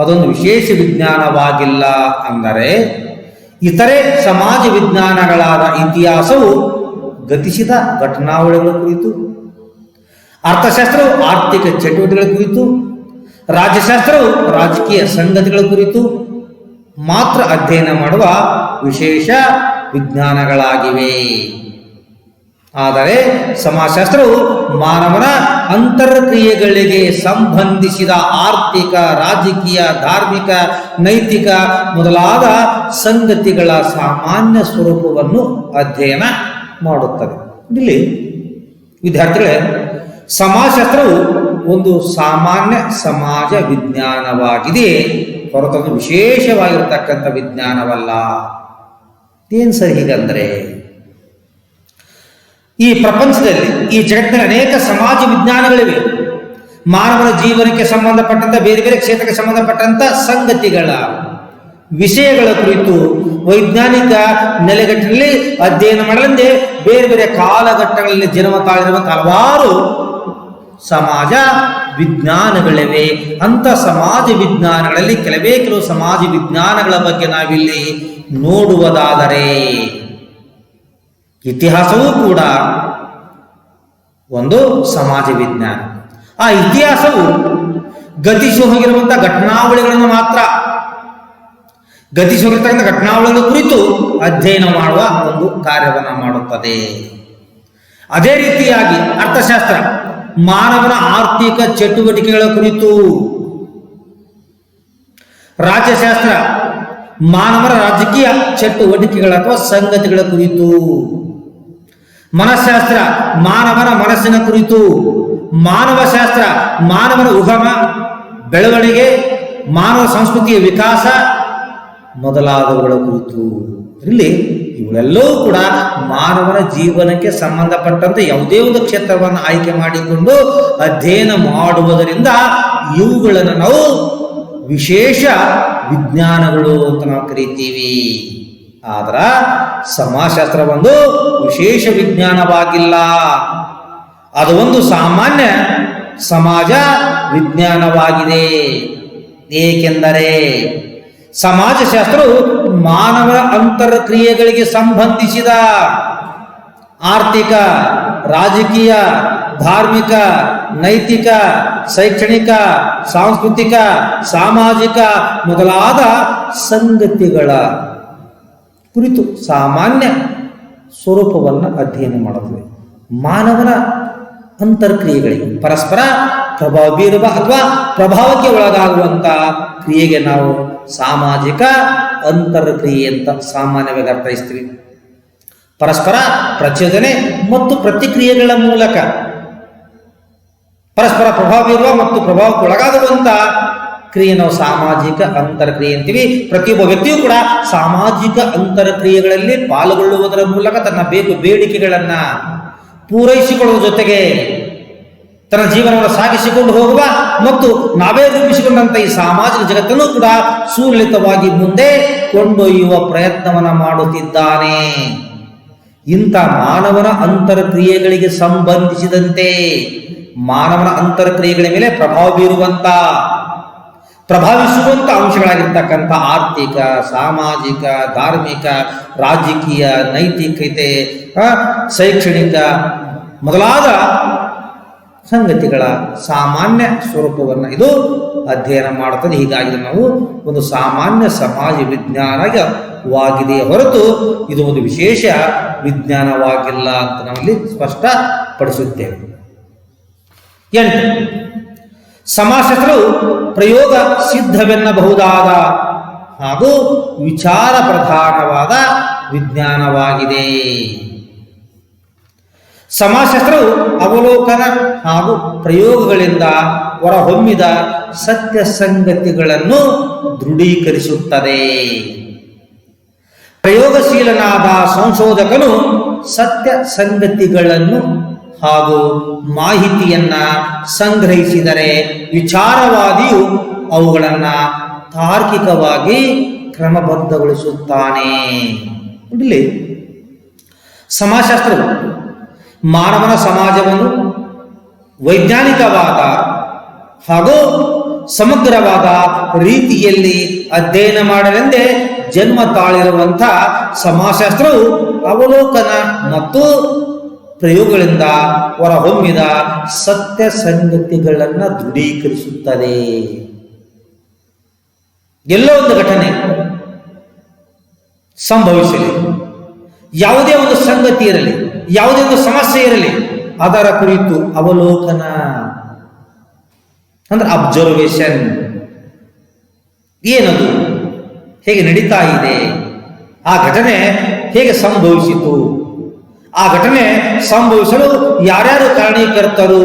Speaker 1: ಅದೊಂದು ವಿಶೇಷ ವಿಜ್ಞಾನವಾಗಿಲ್ಲ. ಅಂದರೆ ಇತರೆ ಸಮಾಜ ವಿಜ್ಞಾನಗಳಾದ ಇತಿಹಾಸವು ಗತಿಸಿದ ಘಟನಾವಳಿಗಳ ಕುರಿತು, ಅರ್ಥಶಾಸ್ತ್ರವು ಆರ್ಥಿಕ ಚಟುವಟಿಕೆಗಳ ಕುರಿತು, ರಾಜ್ಯಶಾಸ್ತ್ರವು ರಾಜಕೀಯ ಸಂಗತಿಗಳ ಕುರಿತು ಮಾತ್ರ ಅಧ್ಯಯನ ಮಾಡುವ ವಿಶೇಷ ವಿಜ್ಞಾನಗಳಾಗಿವೆ. ಆದರೆ ಸಮಾಜಶಾಸ್ತ್ರವು ಮಾನವನ ಅಂತರ್ಕ್ರಿಯೆಗಳಿಗೆ ಸಂಬಂಧಿಸಿದ ಆರ್ಥಿಕ, ರಾಜಕೀಯ, ಧಾರ್ಮಿಕ, ನೈತಿಕ ಮೊದಲಾದ ಸಂಗತಿಗಳ ಸಾಮಾನ್ಯ ಸ್ವರೂಪವನ್ನು ಅಧ್ಯಯನ ಮಾಡುತ್ತದೆ. ಇಲ್ಲಿ ವಿದ್ಯಾರ್ಥಿಗಳೇ, ಸಮಾಜಶಾಸ್ತ್ರವು ಒಂದು ಸಾಮಾನ್ಯ ಸಮಾಜ ವಿಜ್ಞಾನವಾಗಿದೆ ಹೊರತು ವಿಶೇಷವಾಗಿರತಕ್ಕಂಥ ವಿಜ್ಞಾನವಲ್ಲ. ಏನ್ ಸರಿ ಹೀಗಂದ್ರೆ, ಈ ಪ್ರಪಂಚದಲ್ಲಿ, ಈ ಜಗತ್ತಿನ ಅನೇಕ ಸಮಾಜ ವಿಜ್ಞಾನಗಳಿವೆ. ಮಾನವನ ಜೀವನಕ್ಕೆ ಸಂಬಂಧಪಟ್ಟಂತ, ಬೇರೆ ಬೇರೆ ಕ್ಷೇತ್ರಕ್ಕೆ ಸಂಬಂಧಪಟ್ಟಂತ ಸಂಗತಿಗಳ, ವಿಷಯಗಳ ಕುರಿತು ವೈಜ್ಞಾನಿಕ ನೆಲೆಗಟ್ಟಿನಲ್ಲಿ ಅಧ್ಯಯನ ಮಾಡಲೆಂದೇ ಬೇರೆ ಬೇರೆ ಕಾಲಘಟ್ಟಗಳಲ್ಲಿ ಜನ್ಮ ತಾಳಿರುವಂತಹ ಹಲವಾರು ಸಮಾಜ ವಿಜ್ಞಾನಗಳಿವೆ. ಅಂತ ಸಮಾಜ ವಿಜ್ಞಾನಗಳಲ್ಲಿ ಕೆಲವು ಸಮಾಜ ವಿಜ್ಞಾನಗಳ ಬಗ್ಗೆ ನಾವಿಲ್ಲಿ ನೋಡುವುದಾದರೆ, ಇತಿಹಾಸವೂ ಕೂಡ ಒಂದು ಸಮಾಜ ವಿಜ್ಞಾನ. ಆ ಇತಿಹಾಸವು ಗತಿಸಿ ಹೋಗಿರುವಂತಹ ಘಟನಾವಳಿಗಳನ್ನು ಮಾತ್ರ, ಗತಿಸಿ ಹೋಗಿರ್ತಕ್ಕಂಥ ಘಟನಾವಳಿಗಳ ಕುರಿತು ಅಧ್ಯಯನ ಮಾಡುವ ಒಂದು ಕಾರ್ಯವನ್ನು ಮಾಡುತ್ತದೆ. ಅದೇ ರೀತಿಯಾಗಿ ಅರ್ಥಶಾಸ್ತ್ರ ಮಾನವನ ಆರ್ಥಿಕ ಚಟುವಟಿಕೆಗಳ ಕುರಿತು, ರಾಜ್ಯಶಾಸ್ತ್ರ ಮಾನವನ ರಾಜಕೀಯ ಚಟುವಟಿಕೆಗಳ ಅಥವಾ ಸಂಗತಿಗಳ ಕುರಿತು, ಮನಃಶಾಸ್ತ್ರ ಮಾನವನ ಮನಸ್ಸಿನ ಕುರಿತು, ಮಾನವಶಾಸ್ತ್ರ ಮಾನವನ ಉಗಮ ಬೆಳವಣಿಗೆ, ಮಾನವ ಸಂಸ್ಕೃತಿಯ ವಿಕಾಸ ಮೊದಲಾದವುಗಳ ಕುರಿತು. ಇಲ್ಲಿ ಇವುಗಳೆಲ್ಲವೂ ಕೂಡ ಮಾನವನ ಜೀವನಕ್ಕೆ ಸಂಬಂಧಪಟ್ಟಂತೆ ಯಾವುದೇ ಒಂದು ಕ್ಷೇತ್ರವನ್ನು ಆಯ್ಕೆ ಮಾಡಿಕೊಂಡು ಅಧ್ಯಯನ ಮಾಡುವುದರಿಂದ ಇವುಗಳನ್ನು ನಾವು ವಿಶೇಷ ವಿಜ್ಞಾನಗಳು ಅಂತ ನಾವು ಕರೀತೀವಿ. ಆದ್ರ ಸಮಾಜಶಾಸ್ತ್ರ ಒಂದು ವಿಶೇಷ ವಿಜ್ಞಾನವಾಗಿಲ್ಲ, ಅದು ಒಂದು ಸಾಮಾನ್ಯ ಸಮಾಜ ವಿಜ್ಞಾನವಾಗಿದೆ. ಏಕೆಂದರೆ ಸಮಾಜಶಾಸ್ತ್ರವು ಮಾನವರ ಅಂತರ್ಕ್ರಿಯೆಗಳಿಗೆ ಸಂಬಂಧಿಸಿದ ಆರ್ಥಿಕ, ರಾಜಕೀಯ, ಧಾರ್ಮಿಕ, ನೈತಿಕ, ಶೈಕ್ಷಣಿಕ, ಸಾಂಸ್ಕೃತಿಕ, ಸಾಮಾಜಿಕ ಮೊದಲಾದ ಸಂಗತಿಗಳ ಕುರಿತು ಸಾಮಾನ್ಯ ಸ್ವರೂಪವನ್ನು ಅಧ್ಯಯನ ಮಾಡುತ್ತದೆ. ಮಾನವನ ಅಂತರ್ಕ್ರಿಯೆಗಳಿಗೆ ಪರಸ್ಪರ ಪ್ರಭಾವ ಬೀರುವ ಅಥವಾ ಪ್ರಭಾವಕ್ಕೆ ಒಳಗಾಗುವಂತ ಕ್ರಿಯೆಗೆ ನಾವು ಸಾಮಾಜಿಕ ಅಂತರ್ಕ್ರಿಯೆ ಅಂತ ಸಾಮಾನ್ಯವಾಗಿ ಅರ್ಥೈಸ್ತೀವಿ. ಪರಸ್ಪರ ಪ್ರಚೋದನೆ ಮತ್ತು ಪ್ರತಿಕ್ರಿಯೆಗಳ ಮೂಲಕ ಪರಸ್ಪರ ಪ್ರಭಾವ ಬೀರುವ ಮತ್ತು ಪ್ರಭಾವಕ್ಕೆ ಒಳಗಾಗುವಂತ ಕ್ರಿಯೆ ನಾವು ಸಾಮಾಜಿಕ ಅಂತರ್ಕ್ರಿಯೆ ಅಂತೀವಿ. ಪ್ರತಿಯೊಬ್ಬ ವ್ಯಕ್ತಿಯೂ ಕೂಡ ಸಾಮಾಜಿಕ ಅಂತರ್ಕ್ರಿಯೆಗಳಲ್ಲಿ ಪಾಲ್ಗೊಳ್ಳುವುದರ ಮೂಲಕ ತನ್ನ ಬೇಡಿಕೆಗಳನ್ನ ಪೂರೈಸಿಕೊಳ್ಳುವ ಜೊತೆಗೆ ತನ್ನ ಜೀವನವನ್ನು ಸಾಗಿಸಿಕೊಂಡು ಹೋಗುವ ಮತ್ತು ನಾವೇ ರೂಪಿಸಿಕೊಂಡಂತ ಈ ಸಾಮಾಜಿಕ ಜಗತ್ತನ್ನು ಕೂಡ ಸುಲಲಿತವಾಗಿ ಮುಂದೆ ಕೊಂಡೊಯ್ಯುವ ಪ್ರಯತ್ನವನ್ನ ಮಾಡುತ್ತಿದ್ದಾನೆ. ಇಂಥ ಮಾನವನ ಅಂತರ್ಕ್ರಿಯೆಗಳಿಗೆ ಸಂಬಂಧಿಸಿದಂತೆ ಮಾನವನ ಅಂತರ್ಕ್ರಿಯೆಗಳ ಮೇಲೆ ಪ್ರಭಾವಿಸುವಂತ ಅಂಶಗಳಾಗಿರ್ತಕ್ಕಂಥ ಆರ್ಥಿಕ, ಸಾಮಾಜಿಕ, ಧಾರ್ಮಿಕ, ರಾಜಕೀಯ, ನೈತಿಕತೆ, ಶೈಕ್ಷಣಿಕ ಮೊದಲಾದ ಸಂಗತಿಗಳ ಸಾಮಾನ್ಯ ಸ್ವರೂಪವನ್ನು ಇದು ಅಧ್ಯಯನ ಮಾಡುತ್ತದೆ. ಹೀಗಾಗಿ ನಾವು ಒಂದು ಸಾಮಾನ್ಯ ಸಮಾಜ ವಿಜ್ಞಾನವಾಗಿದೆ ಹೊರತು ಇದು ಒಂದು ವಿಶೇಷ ವಿಜ್ಞಾನವಾಗಿಲ್ಲ ಅಂತ ನಾವಿಲ್ಲಿ ಸ್ಪಷ್ಟಪಡಿಸುತ್ತೇವೆ. 8. ಸಮಾಜಶಾಸ್ತ್ರವು ಪ್ರಯೋಗ ಸಿದ್ಧವೆನ್ನಬಹುದಾದ ಹಾಗೂ ವಿಚಾರ ಪ್ರಧಾನವಾದ ವಿಜ್ಞಾನವಾಗಿದೆ. ಸಮಾಜಶಾಸ್ತ್ರವು ಅವಲೋಕನ ಹಾಗೂ ಪ್ರಯೋಗಗಳಿಂದ ಹೊರಹೊಮ್ಮಿದ ಸತ್ಯ ಸಂಗತಿಗಳನ್ನು ದೃಢೀಕರಿಸುತ್ತದೆ. ಪ್ರಯೋಗಶೀಲನಾದ ಸಂಶೋಧಕನು ಸತ್ಯ ಸಂಗತಿಗಳನ್ನು ಹಾಗೂ ಮಾಹಿತಿಯನ್ನ ಸಂಗ್ರಹಿಸಿದರೆ ವಿಚಾರವಾದಿಯು ಅವುಗಳನ್ನ ತಾರ್ಕಿಕವಾಗಿ ಕ್ರಮಬದ್ಧಗೊಳಿಸುತ್ತಾನೆ. ಇಲ್ಲಿ ಸಮಾಜಶಾಸ್ತ್ರವು ಮಾನವನ ಸಮಾಜವನ್ನು ವೈಜ್ಞಾನಿಕವಾದ ಹಾಗೂ ಸಮಗ್ರವಾದ ರೀತಿಯಲ್ಲಿ ಅಧ್ಯಯನ ಮಾಡಲೆಂದೇ ಜನ್ಮ ತಾಳಿರುವಂಥ ಸಮಾಜಶಾಸ್ತ್ರವು ಅವಲೋಕನ ಮತ್ತು ಪ್ರಯೋಗಗಳಿಂದ ಹೊರಹೊಮ್ಮಿದ ಸತ್ಯ ಸಂಗತಿಗಳನ್ನು ದೃಢೀಕರಿಸುತ್ತದೆ. ಎಲ್ಲೋ ಒಂದು ಘಟನೆ ಸಂಭವಿಸಲಿ, ಯಾವುದೇ ಒಂದು ಸಂಗತಿ ಇರಲಿ, ಯಾವುದೇ ಒಂದು ಸಮಸ್ಯೆ ಇರಲಿ, ಅದರ ಕುರಿತು ಅವಲೋಕನ ಅಂದ್ರೆ ಅಬ್ಸರ್ವೇಷನ್. ಏನದು, ಹೇಗೆ ನಡೀತಾ ಇದೆ, ಆ ಘಟನೆ ಹೇಗೆ ಸಂಭವಿಸಿತು, ಆ ಘಟನೆ ಸಂಭವಿಸಲು ಯಾರ್ಯಾರು ಕಾರಣೀಕರ್ತರು,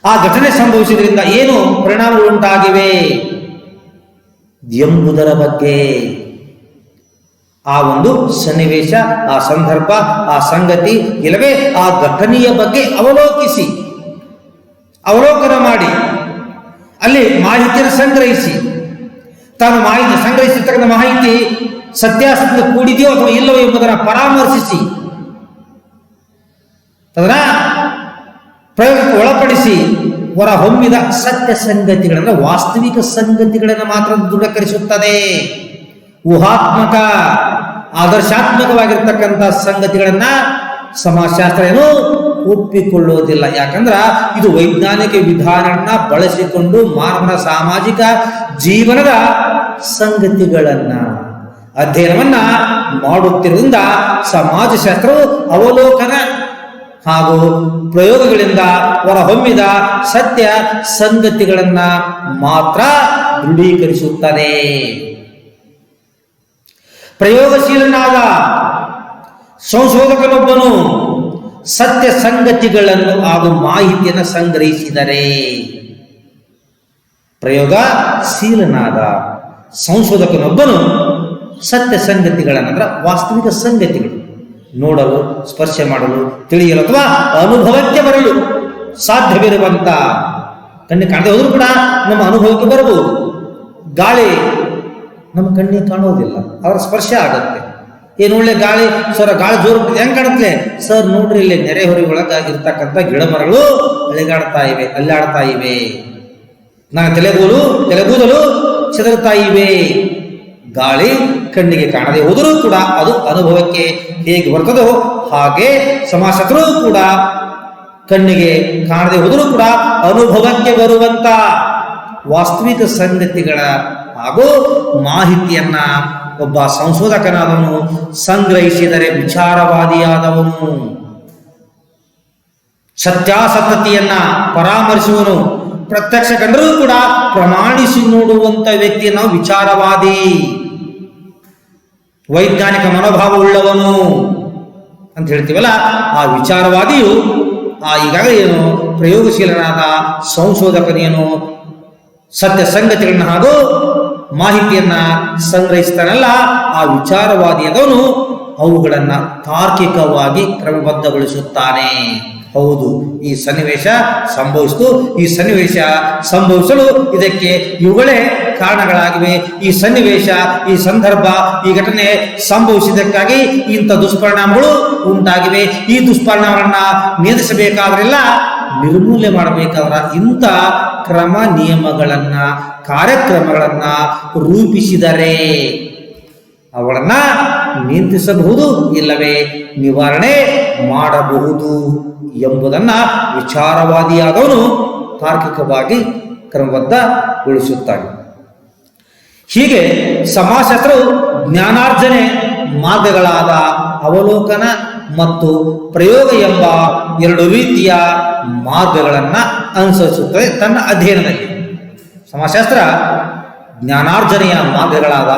Speaker 1: ಆ ಘಟನೆ ಸಂಭವಿಸಿದ್ರಿಂದ ಏನು ಪರಿಣಾಮಗಳು ಉಂಟಾಗಿವೆ ಎಂಬುದರ ಬಗ್ಗೆ, ಆ ಒಂದು ಸನ್ನಿವೇಶ, ಆ ಸಂದರ್ಭ, ಆ ಸಂಗತಿ ಇಲ್ಲವೇ ಆ ಘಟನೆಯ ಬಗ್ಗೆ ಅವಲೋಕನ ಮಾಡಿ ಅಲ್ಲಿ ಮಾಹಿತಿಯನ್ನು ಸಂಗ್ರಹಿಸಿ, ತಾನು ಸಂಗ್ರಹಿಸಿರ್ತಕ್ಕಂಥ ಮಾಹಿತಿ ಸತ್ಯಾಸತ್ಯ ಕೂಡಿದೆಯೋ ಅಥವಾ ಇಲ್ಲವೋ ಎಂಬುದನ್ನು ಪರಾಮರ್ಶಿಸಿ ಅದನ್ನ ಪ್ರಯೋಗಕ್ಕೆ ಒಳಪಡಿಸಿ ಹೊರಹೊಮ್ಮಿದ ಸತ್ಯ ಸಂಗತಿಗಳನ್ನು, ವಾಸ್ತವಿಕ ಸಂಗತಿಗಳನ್ನು ಮಾತ್ರ ದೃಢೀಕರಿಸುತ್ತದೆ. ಊಹಾತ್ಮಕ ಆದರ್ಶಾತ್ಮಕವಾಗಿರ್ತಕ್ಕಂಥ ಸಂಗತಿಗಳನ್ನ ಸಮಾಜಶಾಸ್ತ್ರ ಏನು ಒಪ್ಪಿಕೊಳ್ಳುವುದಿಲ್ಲ. ಯಾಕಂದ್ರ ಇದು ವೈಜ್ಞಾನಿಕ ವಿಧಾನಗಳನ್ನ ಬಳಸಿಕೊಂಡು ಮಾನವನ ಸಾಮಾಜಿಕ ಜೀವನದ ಸಂಗತಿಗಳನ್ನ ಅಧ್ಯಯನವನ್ನ ಮಾಡುತ್ತಿರುವುದರಿಂದ ಸಮಾಜಶಾಸ್ತ್ರವು ಅವಲೋಕನ ಹಾಗೂ ಪ್ರಯೋಗಗಳಿಂದ ಹೊರಹೊಮ್ಮಿದ ಸತ್ಯ ಸಂಗತಿಗಳನ್ನ ಮಾತ್ರ ದೃಢೀಕರಿಸುತ್ತದೆ. ಪ್ರಯೋಗಶೀಲನಾದ ಸಂಶೋಧಕನೊಬ್ಬನು ಸತ್ಯ ಸಂಗತಿಗಳನ್ನು ಹಾಗೂ ಮಾಹಿತಿಯನ್ನು ಸಂಗ್ರಹಿಸಿದರೆ, ಪ್ರಯೋಗಶೀಲನಾದ ಸಂಶೋಧಕನೊಬ್ಬನು ಸತ್ಯ ಸಂಗತಿಗಳನ್ನು ಅಂದ್ರೆ ವಾಸ್ತವಿಕ ಸಂಗತಿಗಳು ನೋಡಲು, ಸ್ಪರ್ಶ ಮಾಡಲು, ತಿಳಿಯಲು ಅಥವಾ ಅನುಭವಕ್ಕೆ ಬರಲು ಸಾಧ್ಯವಿರುವಂತ, ಕಣ್ಣಿಗೆ ಕಾಣದೆ ಹೋದ್ರೂ ಕೂಡ ನಮ್ಮ ಅನುಭವಕ್ಕೆ ಬರಬಹುದು. ಗಾಳಿ ನಮ್ಮ ಕಣ್ಣಿಗೆ ಕಾಣೋದಿಲ್ಲ, ಅದರ ಸ್ಪರ್ಶ ಆಗುತ್ತೆ. ಏನು ಒಳ್ಳೆ ಗಾಳಿ ಸರ್, ಗಾಳಿ ಜೋರು ಹೆಂಗ್ ಕಾಣುತ್ತೆ ಸರ್, ನೋಡ್ರಿ ಇಲ್ಲಿ ನೆರೆಹೊರೆಯೊಳಗಾಗಿರ್ತಕ್ಕಂಥ ಗಿಡ ಮರಗಳು ಅಲೆಗಾಡ್ತಾ ಇವೆ, ಅಲ್ಲಾಡ್ತಾ ಇವೆ, ನನ್ನ ತಲೆಗೂದಲು ಚದರ್ತಾ ಇವೆ. ಗಾಳಿ ಕಣ್ಣಿಗೆ ಕಾಣದೆ ಹೋದರೂ ಕೂಡ ಅದು ಅನುಭವಕ್ಕೆ ಹೇಗೆ ಬರ್ತದೋ ಹಾಗೆ ಸಮಾಜಶಾಸ್ತ್ರವೂ ಕೂಡ ಕಣ್ಣಿಗೆ ಕಾಣದೆ ಹೋದರೂ ಕೂಡ ಅನುಭವಕ್ಕೆ ಬರುವಂತ ವಾಸ್ತವಿಕ ಸಂಗತಿಗಳ ಹಾಗೂ ಮಾಹಿತಿಯನ್ನ ಒಬ್ಬ ಸಂಶೋಧಕನಾದವನು ಸಂಗ್ರಹಿಸಿದರೆ ವಿಚಾರವಾದಿಯಾದವನು, ಸತ್ಯಾಸತ್ಯತೆಯನ್ನ ಪರಾಮರ್ಶಿಸುವನು, ಪ್ರತ್ಯಕ್ಷ ಕಂಡರೂ ಕೂಡ ಪ್ರಮಾಣಿಸಿ ನೋಡುವಂತ ವ್ಯಕ್ತಿಯ ನಾವು ವಿಚಾರವಾದಿ, ವೈಜ್ಞಾನಿಕ ಮನೋಭಾವ ಉಳ್ಳವನು ಅಂತ ಹೇಳ್ತೀವಲ್ಲ, ಆ ವಿಚಾರವಾದಿಯು ಈಗಾಗಲೇ ಏನು ಪ್ರಯೋಗಶೀಲನಾದ ಸಂಶೋಧಕನೇನು ಸತ್ಯ ಸಂಗತಿಗಳನ್ನ ಹಾಗೂ ಮಾಹಿತಿಯನ್ನ ಸಂಗ್ರಹಿಸ್ತಾನಲ್ಲ, ಆ ವಿಚಾರವಾದಿಯಾದವನು ಅವುಗಳನ್ನ ತಾರ್ಕಿಕವಾಗಿ ಕ್ರಮಬದ್ಧಗೊಳಿಸುತ್ತಾನೆ. ಹೌದು, ಈ ಸನ್ನಿವೇಶ ಸಂಭವಿಸಿತು, ಈ ಸನ್ನಿವೇಶ ಸಂಭವಿಸಲು ಇದಕ್ಕೆ ಇವುಗಳೇ ಕಾರಣಗಳಾಗಿವೆ, ಈ ಸನ್ನಿವೇಶ, ಈ ಸಂದರ್ಭ, ಈ ಘಟನೆ ಸಂಭವಿಸಿದ್ದಕ್ಕಾಗಿ ಇಂಥ ದುಷ್ಪರಿಣಾಮಗಳು ಉಂಟಾಗಿವೆ, ಈ ದುಷ್ಪರಿಣಾಮಗಳನ್ನ ನಿಯಂತ್ರಿಸಬೇಕಾದ್ರೆಲ್ಲ ನಿರ್ಮೂಲನೆ ಮಾಡಬೇಕಾದ್ರ ಇಂಥ ಕ್ರಮ ನಿಯಮಗಳನ್ನ, ಕಾರ್ಯಕ್ರಮಗಳನ್ನ ರೂಪಿಸಿದರೆ ಅವುಗಳನ್ನ ನಿಯಂತ್ರಿಸಬಹುದು, ಇಲ್ಲವೇ ನಿವಾರಣೆ ಮಾಡಬಹುದು ಎಂಬುದನ್ನ ವಿಚಾರವಾದಿಯಾದವನು ತಾರ್ಕಿಕವಾಗಿ ಕ್ರಮಬದ್ಧಗೊಳಿಸುತ್ತಾನೆ. ಹೀಗೆ ಸಮಾಜಶಾಸ್ತ್ರವು ಜ್ಞಾನಾರ್ಜನೆ ಮಾರ್ಗಗಳಾದ ಅವಲೋಕನ ಮತ್ತು ಪ್ರಯೋಗ ಎಂಬ ಎರಡು ರೀತಿಯ ಮಾರ್ಗಗಳನ್ನ ಅನುಸರಿಸುತ್ತದೆ ತನ್ನ ಅಧ್ಯಯನದಲ್ಲಿ. ಸಮಾಜಶಾಸ್ತ್ರ ಜ್ಞಾನಾರ್ಜನೆಯ ಮಾರ್ಗಗಳಾದ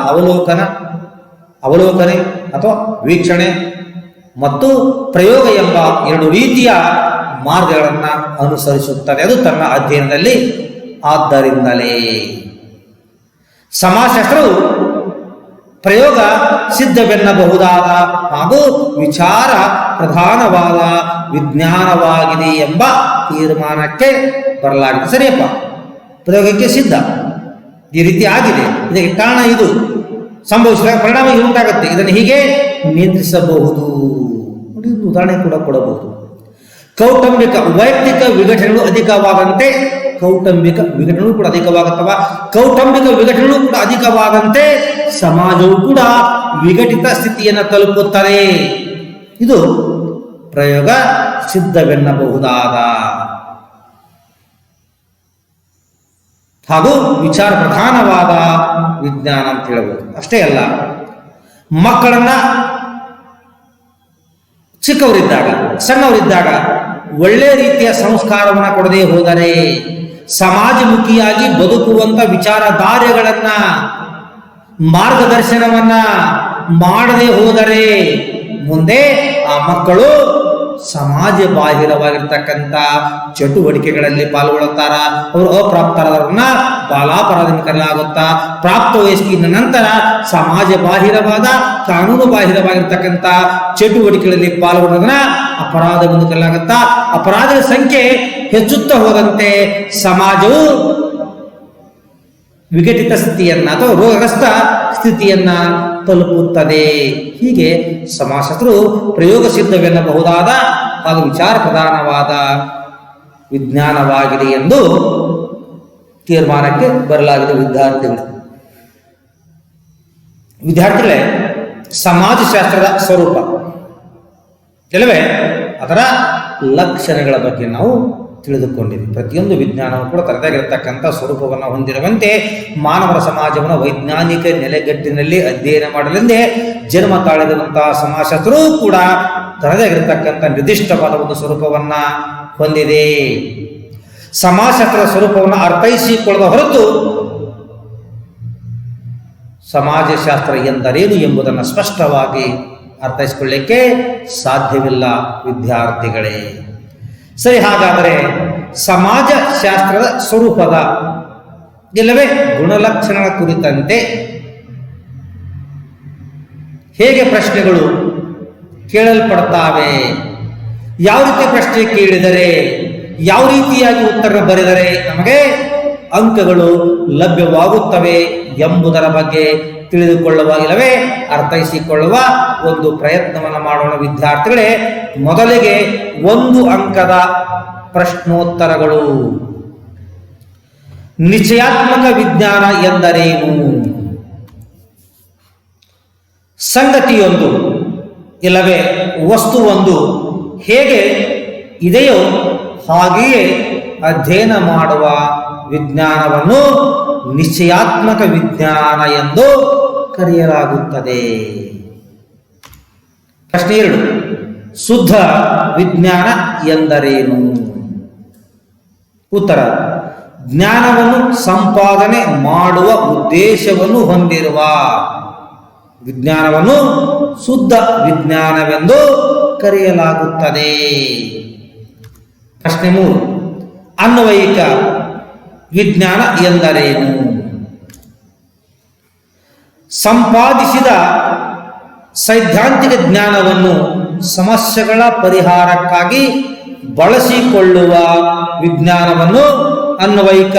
Speaker 1: ಅವಲೋಕನೆ ಅಥವಾ ವೀಕ್ಷಣೆ ಮತ್ತು ಪ್ರಯೋಗ ಎಂಬ ಎರಡು ರೀತಿಯ ಮಾರ್ಗಗಳನ್ನು ಅನುಸರಿಸುತ್ತದೆ ಅದು ತನ್ನ ಅಧ್ಯಯನದಲ್ಲಿ. ಆದ್ದರಿಂದಲೇ ಸಮಾಜಶಾಸ್ತ್ರವು ಪ್ರಯೋಗ ಸಿದ್ಧವೆನ್ನಬಹುದಾದ ಹಾಗೂ ವಿಚಾರ ಪ್ರಧಾನವಾದ ವಿಜ್ಞಾನವಾಗಿದೆ ಎಂಬ ತೀರ್ಮಾನಕ್ಕೆ ಬರಲಾಗಿದೆ. ಸರಿಯಪ್ಪ, ಪ್ರಯೋಗಕ್ಕೆ ಸಿದ್ಧ ಈ ರೀತಿ ಆಗಿದೆ, ಇದಕ್ಕೆ ಕಾರಣ ಇದು, ಸಂಭವಿಸಿದ ಪರಿಣಾಮ ಉಂಟಾಗುತ್ತೆ, ಇದನ್ನು ಹೀಗೆ ನಿಯಂತ್ರಿಸಬಹುದು. ಉದಾಹರಣೆ ಕೂಡ ಕೊಡಬಹುದು. ಕೌಟುಂಬಿಕ ವೈಯಕ್ತಿಕ ವಿಘಟನೆಗಳು ಅಧಿಕವಾದಂತೆ ಕೌಟುಂಬಿಕ ವಿಘಟನೆಗಳು ಕೂಡ ಅಧಿಕವಾಗುತ್ತವ, ಕೌಟುಂಬಿಕ ವಿಘಟನೆಗಳು ಕೂಡ ಅಧಿಕವಾದಂತೆ ಸಮಾಜವು ಕೂಡ ವಿಘಟಿತ ಸ್ಥಿತಿಯನ್ನು ತಲುಪುತ್ತದೆ. ಇದು ಪ್ರಯೋಗ ಸಿದ್ಧವೆನ್ನಬಹುದಾದ ಹಾಗೂ ವಿಚಾರ ಪ್ರಧಾನವಾದ ವಿಜ್ಞಾನ ಅಂತ ಹೇಳಬಹುದು. ಅಷ್ಟೇ ಅಲ್ಲ, ಮಕ್ಕಳನ್ನ ಚಿಕ್ಕವರಿದ್ದಾಗ, ಸಣ್ಣವರಿದ್ದಾಗ ಒಳ್ಳೆ ರೀತಿಯ ಸಂಸ್ಕಾರವನ್ನ ಕೊಡದೆ ಹೋದರೆ, ಸಮಾಜಮುಖಿಯಾಗಿ ಬದುಕುವಂತ ವಿಚಾರಧಾರೆಗಳನ್ನ, ಮಾರ್ಗದರ್ಶನವನ್ನ ಮಾಡದೆ ಹೋದರೆ ಮುಂದೆ ಆ ಮಕ್ಕಳು ಸಮಾಜ ಬಾಹಿರವಾಗಿರ್ತಕ್ಕಂಥ ಚಟುವಟಿಕೆಗಳಲ್ಲಿ ಪಾಲ್ಗೊಳ್ಳುತ್ತಾರ. ಅವರು ಅಪ್ರಾಪ್ತರನ್ನ ಬಾಲಾಪರಾಧ ಕರೆಯಲಾಗುತ್ತಾ, ಪ್ರಾಪ್ತ ವಯಸ್ಸಿನ ನಂತರ ಸಮಾಜ ಬಾಹಿರವಾದ, ಕಾನೂನು ಬಾಹಿರವಾಗಿರ್ತಕ್ಕಂಥ ಚಟುವಟಿಕೆಗಳಲ್ಲಿ ಪಾಲ್ಗೊಳ್ಳೋದನ್ನ ಅಪರಾಧವೆಂದು ಕರೆಯಲಾಗುತ್ತಾ. ಅಪರಾಧದ ಸಂಖ್ಯೆ ಹೆಚ್ಚುತ್ತಾ ಹೋದಂತೆ ಸಮಾಜವು ವಿಘಟಿತ ಸ್ಥಿತಿಯನ್ನ ಅಥವಾ ರೋಗಗ್ರಸ್ತ ಸ್ಥಿತಿಯನ್ನ ತಲುಪುತ್ತದೆ. ಹೀಗೆ ಸಮಾಜಶಾಸ್ತ್ರವು ಪ್ರಯೋಗ ಸಿದ್ಧವೆನ್ನಬಹುದಾದ ಹಾಗೂ ವಿಚಾರ ಪ್ರಧಾನವಾದ ವಿಜ್ಞಾನವಾಗಿದೆ ಎಂದು ತೀರ್ಮಾನಕ್ಕೆ ಬರಲಾಗಿದೆ. ವಿದ್ಯಾರ್ಥಿಗಳೇ, ಸಮಾಜಶಾಸ್ತ್ರದ ಸ್ವರೂಪ ಕೆಲವೇ ಅದರ ಲಕ್ಷಣಗಳ ಬಗ್ಗೆ ನಾವು ತಿಳಿದುಕೊಂಡಿದ್ದೀವಿ. ಪ್ರತಿಯೊಂದು ವಿಜ್ಞಾನವು ಕೂಡ ತನ್ನದಾಗಿರತಕ್ಕಂಥ ಸ್ವರೂಪವನ್ನು ಹೊಂದಿರುವಂತೆ ಮಾನವರ ಸಮಾಜವನ್ನು ವೈಜ್ಞಾನಿಕ ನೆಲೆಗಟ್ಟಿನಲ್ಲಿ ಅಧ್ಯಯನ ಮಾಡಲೆಂದೇ ಜನ್ಮ ತಾಳಿದಂತಹ ಸಮಾಜಶಾಸ್ತ್ರವೂ ಕೂಡ ತನ್ನದಾಗಿರತಕ್ಕಂಥ ನಿರ್ದಿಷ್ಟವಾದ ಒಂದು ಸ್ವರೂಪವನ್ನ ಹೊಂದಿದೆ. ಸಮಾಜಶಾಸ್ತ್ರದ ಸ್ವರೂಪವನ್ನು ಅರ್ಥೈಸಿಕೊಳ್ಳದ ಹೊರತು ಸಮಾಜಶಾಸ್ತ್ರ ಎಂದರೇನು ಎಂಬುದನ್ನು ಸ್ಪಷ್ಟವಾಗಿ ಅರ್ಥೈಸಿಕೊಳ್ಳಲಿಕ್ಕೆ ಸಾಧ್ಯವಿಲ್ಲ ವಿದ್ಯಾರ್ಥಿಗಳೇ. ಸರಿ, ಹಾಗಾದರೆ ಸಮಾಜಶಾಸ್ತ್ರದ ಸ್ವರೂಪದ ಇಲ್ಲವೇ ಗುಣಲಕ್ಷಣಗಳ ಕುರಿತಂತೆ ಹೇಗೆ ಪ್ರಶ್ನೆಗಳು ಕೇಳಲ್ಪಡ್ತಾವೆ, ಯಾವ ರೀತಿ ಪ್ರಶ್ನೆ ಕೇಳಿದರೆ, ಯಾವ ರೀತಿಯಾಗಿ ಉತ್ತರ ಬರೆದರೆ ನಮಗೆ ಅಂಕಗಳು ಲಭ್ಯವಾಗುತ್ತವೆ ಎಂಬುದರ ಬಗ್ಗೆ ತಿಳಿದುಕೊಳ್ಳುವ ಇಲ್ಲವೇ ಅರ್ಥೈಸಿಕೊಳ್ಳುವ ಒಂದು ಪ್ರಯತ್ನವನ್ನು ಮಾಡೋಣ ವಿದ್ಯಾರ್ಥಿಗಳೇ. ಮೊದಲಿಗೆ 1 ಅಂಕದ ಪ್ರಶ್ನೋತ್ತರಗಳು. ನಿಶ್ಚಯಾತ್ಮಕ ವಿಜ್ಞಾನ ಎಂದರೇನು? ಸಂಗತಿಯೊಂದು ಇಲ್ಲವೇ ವಸ್ತುವೊಂದು ಹೇಗೆ ಇದೆಯೋ ಹಾಗೆಯೇ ಅಧ್ಯಯನ ಮಾಡುವ ವಿಜ್ಞಾನವನ್ನು ನಿಶ್ಚಯಾತ್ಮಕ ವಿಜ್ಞಾನ ಎಂದು ಕರೆಯಲಾಗುತ್ತದೆ. ಪ್ರಶ್ನೆ 2, ಶುದ್ಧ ವಿಜ್ಞಾನ ಎಂದರೇನು? ಉತ್ತರ: ಜ್ಞಾನವನ್ನು ಸಂಪಾದನೆ ಮಾಡುವ ಉದ್ದೇಶವನ್ನು ಹೊಂದಿರುವ ವಿಜ್ಞಾನವನ್ನು ಶುದ್ಧ ವಿಜ್ಞಾನವೆಂದು ಕರೆಯಲಾಗುತ್ತದೆ. ಪ್ರಶ್ನೆ 3, ಅನ್ವಯಿಕ ವಿಜ್ಞಾನ ಎಂದರೇನು? ಸಂಪಾದಿಸಿದ ಸೈದ್ಧಾಂತಿಕ ಜ್ಞಾನವನ್ನು ಸಮಸ್ಯೆಗಳ ಪರಿಹಾರಕ್ಕಾಗಿ ಬಳಸಿಕೊಳ್ಳುವ ವಿಜ್ಞಾನವನ್ನು ಅನ್ವಯಿಕ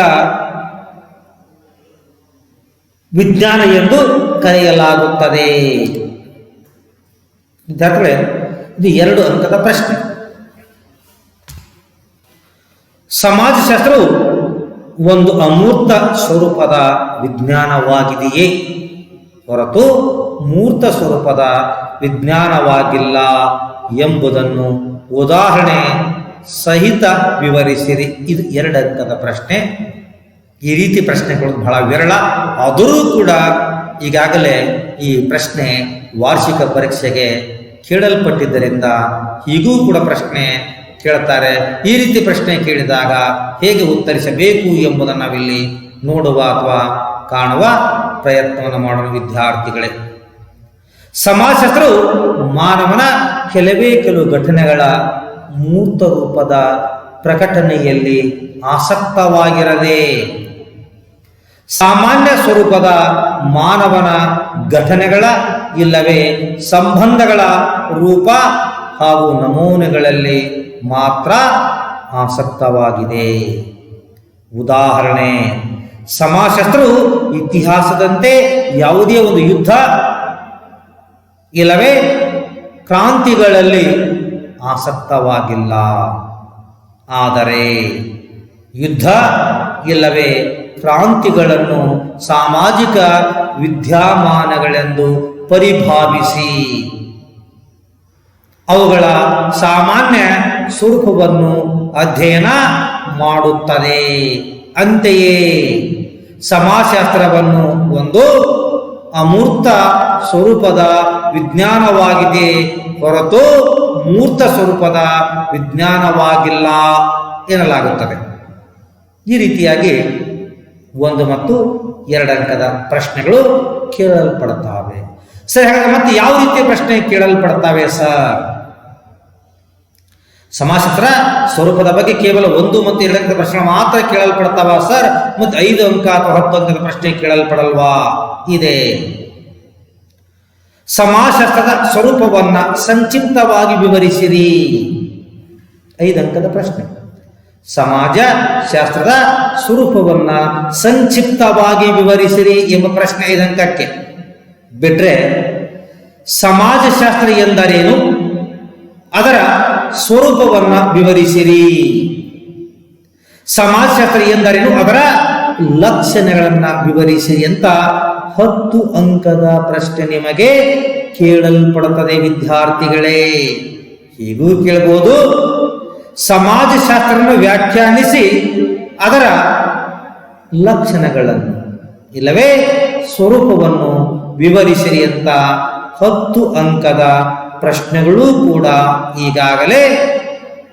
Speaker 1: ವಿಜ್ಞಾನ ಎಂದು ಕರೆಯಲಾಗುತ್ತದೆ. ವಿದ್ಯಾರ್ಥಿಗಳೇ, ಇದು 2 ಅಂಕದ ಪ್ರಶ್ನೆ. ಸಮಾಜಶಾಸ್ತ್ರವು ಒಂದು ಅಮೂರ್ತ ಸ್ವರೂಪದ ವಿಜ್ಞಾನವಾಗಿದೆಯೇ ಹೊರತು ಮೂರ್ತ ಸ್ವರೂಪದ ವಿಜ್ಞಾನವಾಗಿಲ್ಲ ಎಂಬುದನ್ನು ಉದಾಹರಣೆ ಸಹಿತ ವಿವರಿಸಿರಿ. ಇದು 2 ಅಂಕದ ಪ್ರಶ್ನೆ. ಈ ರೀತಿ ಪ್ರಶ್ನೆಗಳು ಬಹಳ ವಿರಳ. ಆದರೂ ಕೂಡ ಈಗಾಗಲೇ ಈ ಪ್ರಶ್ನೆ ವಾರ್ಷಿಕ ಪರೀಕ್ಷೆಗೆ ಕೇಳಲ್ಪಟ್ಟಿದ್ದರಿಂದ ಹೀಗೂ ಕೂಡ ಪ್ರಶ್ನೆ ಕೇಳ್ತಾರೆ. ಈ ರೀತಿ ಪ್ರಶ್ನೆ ಕೇಳಿದಾಗ ಹೇಗೆ ಉತ್ತರಿಸಬೇಕು ಎಂಬುದನ್ನು ನಾವಿಲ್ಲಿ ನೋಡುವ ಅಥವಾ ಕಾಣುವ ಪ್ರಯತ್ನವನ್ನು ಮಾಡುವ ವಿದ್ಯಾರ್ಥಿಗಳೇ. ಸಮಾಜಶಾಸ್ತ್ರವು ಮಾನವನ ಕೆಲವು ಘಟನೆಗಳ ಮೂರ್ತ ರೂಪದ ಪ್ರಕಟಣೆಯಲ್ಲಿ ಆಸಕ್ತವಾಗಿರದೆ ಸಾಮಾನ್ಯ ಸ್ವರೂಪದ ಮಾನವನ ಘಟನೆಗಳ ಇಲ್ಲವೇ ಸಂಬಂಧಗಳ ರೂಪ ಹಾಗೂ ನಮೂನೆಗಳಲ್ಲಿ ಮಾತ್ರ ಆಸಕ್ತವಾಗಿದೆ. ಉದಾಹರಣೆ: ಸಮಾಜಶಾಸ್ತ್ರವು ಇತಿಹಾಸದಂತೆ ಯಾವುದೇ ಒಂದು ಯುದ್ಧ ಇಲ್ಲವೇ ಕ್ರಾಂತಿಗಳಲ್ಲಿ ಆಸಕ್ತವಾಗಿಲ್ಲ. ಆದರೆ ಯುದ್ಧ ಇಲ್ಲವೇ ಕ್ರಾಂತಿಗಳನ್ನು ಸಾಮಾಜಿಕ ವಿದ್ಯಮಾನಗಳೆಂದು ಪರಿಭಾವಿಸಿ ಅವುಗಳ ಸಾಮಾನ್ಯ ಸ್ವರೂಪವನ್ನು ಅಧ್ಯಯನ ಮಾಡುತ್ತದೆ. ಅಂತೆಯೇ ಸಮಾಜಶಾಸ್ತ್ರವನ್ನು ಒಂದು ಅಮೂರ್ತ ಸ್ವರೂಪದ ವಿಜ್ಞಾನವಾಗಿದೆ ಹೊರತು ಮೂರ್ತ ಸ್ವರೂಪದ ವಿಜ್ಞಾನವಾಗಿಲ್ಲ ಎನ್ನಲಾಗುತ್ತದೆ. ಈ ರೀತಿಯಾಗಿ 1 ಮತ್ತು 2 ಅಂಕದ ಪ್ರಶ್ನೆಗಳು ಕೇಳಲ್ಪಡುತ್ತವೆ. ಸರ್, ಹಾಗಾದ್ರೆ ಮತ್ತೆ ಯಾವ ರೀತಿಯ ಪ್ರಶ್ನೆ ಕೇಳಲ್ಪಡ್ತವೆ ಸರ್? ಸಮಾಜಶಾಸ್ತ್ರ ಸ್ವರೂಪದ ಬಗ್ಗೆ ಕೇವಲ 1 ಮತ್ತು 2 ಅಂಕದ ಪ್ರಶ್ನೆ ಮಾತ್ರ ಕೇಳಲ್ಪಡ್ತಾವ ಸರ್? ಮತ್ತೆ 5 ಅಂಕ ಅಥವಾ 10 ಅಂಕದ ಪ್ರಶ್ನೆ ಕೇಳಲ್ಪಡಲ್ವಾ? ಇದೆ. ಸಮಾಜಶಾಸ್ತ್ರದ ಸ್ವರೂಪವನ್ನ ಸಂಕ್ಷಿಪ್ತವಾಗಿ ವಿವರಿಸಿರಿ. 5 ಅಂಕದ ಪ್ರಶ್ನೆ. ಸಮಾಜಶಾಸ್ತ್ರದ ಸ್ವರೂಪವನ್ನ ಸಂಕ್ಷಿಪ್ತವಾಗಿ ವಿವರಿಸಿರಿ ಎಂಬ ಪ್ರಶ್ನೆ 5 ಅಂಕಕ್ಕೆ ಬಿಟ್ರೆ, ಸಮಾಜಶಾಸ್ತ್ರ ಎಂದರೇನು, ಅದರ ಸ್ವರೂಪವನ್ನ ವಿವರಿಸಿರಿ ಸಮಾಜಶಾಸ್ತ್ರ ಎಂದರೇನು, ಅದರ ಲಕ್ಷಣಗಳನ್ನ ವಿವರಿಸಿ ಅಂತ 10 ಅಂಕದ ಪ್ರಶ್ನೆ ನಿಮಗೆ ಕೇಳಲ್ಪಡುತ್ತದೆ ವಿದ್ಯಾರ್ಥಿಗಳೇ. ಹೀಗೂ ಕೇಳಬಹುದು, ಸಮಾಜಶಾಸ್ತ್ರವನ್ನು ವ್ಯಾಖ್ಯಾನಿಸಿ ಅದರ ಲಕ್ಷಣಗಳನ್ನು ಇಲ್ಲವೇ ಸ್ವರೂಪವನ್ನು ವಿವರಿಸಿರಿ ಅಂತ 10 ಅಂಕದ ಪ್ರಶ್ನೆಗಳು ಕೂಡ ಈಗಾಗಲೇ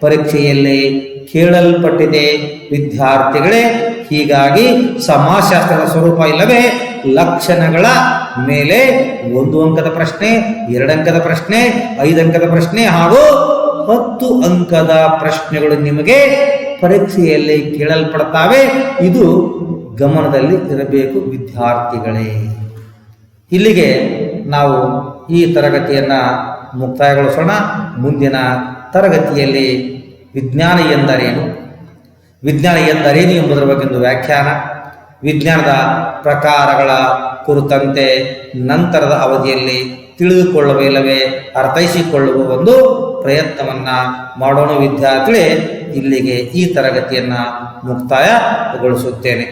Speaker 1: ಪರೀಕ್ಷೆಯಲ್ಲಿ ಕೇಳಲ್ಪಟ್ಟಿದೆ ವಿದ್ಯಾರ್ಥಿಗಳೇ. ಹೀಗಾಗಿ ಸಮಾಜಶಾಸ್ತ್ರದ ಸ್ವರೂಪ ಇಲ್ಲವೇ ಲಕ್ಷಣಗಳ ಮೇಲೆ 1 ಅಂಕದ ಪ್ರಶ್ನೆ, 2 ಅಂಕದ ಪ್ರಶ್ನೆ, 5 ಅಂಕದ ಪ್ರಶ್ನೆ ಹಾಗೂ 10 ಅಂಕದ ಪ್ರಶ್ನೆಗಳು ನಿಮಗೆ ಪರೀಕ್ಷೆಯಲ್ಲಿ ಕೇಳಲ್ಪಡ್ತಾವೆ. ಇದು ಗಮನದಲ್ಲಿ ಇರಬೇಕು ವಿದ್ಯಾರ್ಥಿಗಳೇ. ಇಲ್ಲಿಗೆ ನಾವು ಈ ತರಗತಿಯನ್ನ ಮುಕ್ತಾಯಗೊಳಿಸೋಣ. ಮುಂದಿನ ತರಗತಿಯಲ್ಲಿ ವಿಜ್ಞಾನ ಎಂದರೇನು, ವಿಜ್ಞಾನ ಎಂದರೇನು ಎಂಬುದರ ಬಗ್ಗೆ ಒಂದು ವ್ಯಾಖ್ಯಾನ, ವಿಜ್ಞಾನದ ಪ್ರಕಾರಗಳ ಕುರಿತಂತೆ ನಂತರದ ಅವಧಿಯಲ್ಲಿ ತಿಳಿದುಕೊಳ್ಳುವ ಇಲ್ಲವೇ ಅರ್ಥೈಸಿಕೊಳ್ಳುವ ಒಂದು ಪ್ರಯತ್ನವನ್ನ ಮಾಡೋಣ ವಿದ್ಯಾರ್ಥಿಗಳೇ. ಇಲ್ಲಿಗೆ ಈ ತರಗತಿಯನ್ನ ಮುಕ್ತಾಯಗೊಳಿಸುತ್ತೇನೆ.